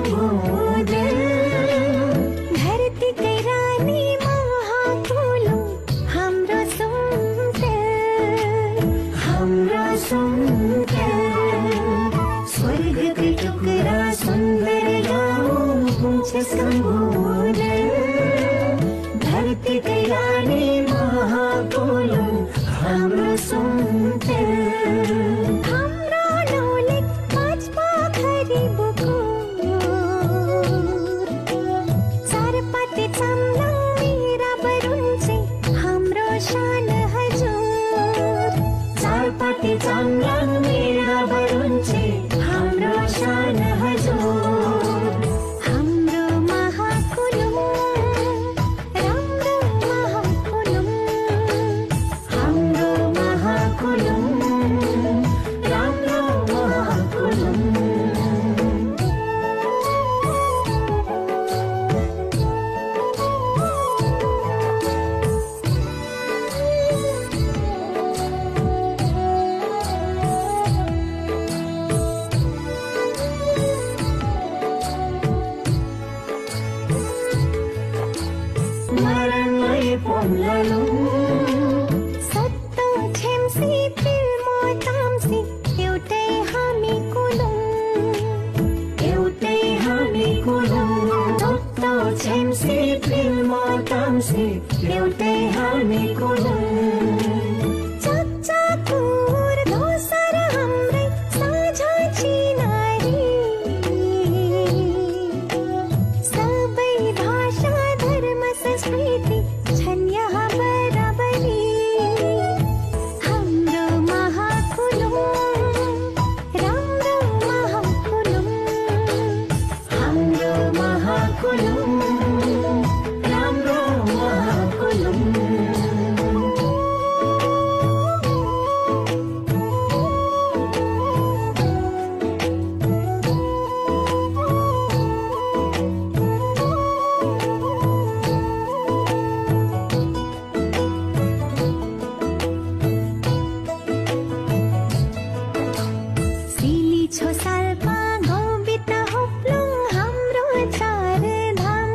सम्बोधन धरतीकै रानी महाकुलो हाम्रो सुन्दर स्वर्गकै टुक्रा सुन्दर गाउँ हुन्छ सम्बोधन धरतीकै रानी महाकुलो हाम्रो सुन्दर हाम्रो नौलिक पाँच पोखरी बुकुर चारपाटे चामलाङ मेरा बरुन्चे हाम्रो शान हजुर चारपाटे चामलाङ मेरा बरुन्चे हाम्रो शान हजुर हाम्रो महाकुलुङ राम्रो महाकुलुङ हाम्रो महाकुलुङ राम्रो महाकुलुङ मरणमै पोम्ललुङ सत्तो छेम्सी पिल्मो ताम्सी एउटै हामी कुलुङ सत्तो छेम्सी पिल्मो ताम्सी एउटै हामी कुलुङ चच्चाकुर दोसर हाम्रै साझा चिनारी सबै भाषा धर्म संस्कृति छन् यहाँ बराबरी हाम्रो महाकुलुङ राम्रो महाकुलुङ हाम्रो महाकुलुङ राम्रो महाकुलुङ सिली छो सालमा गाउँ बिता होप्लुङ हाम्रो चार धाम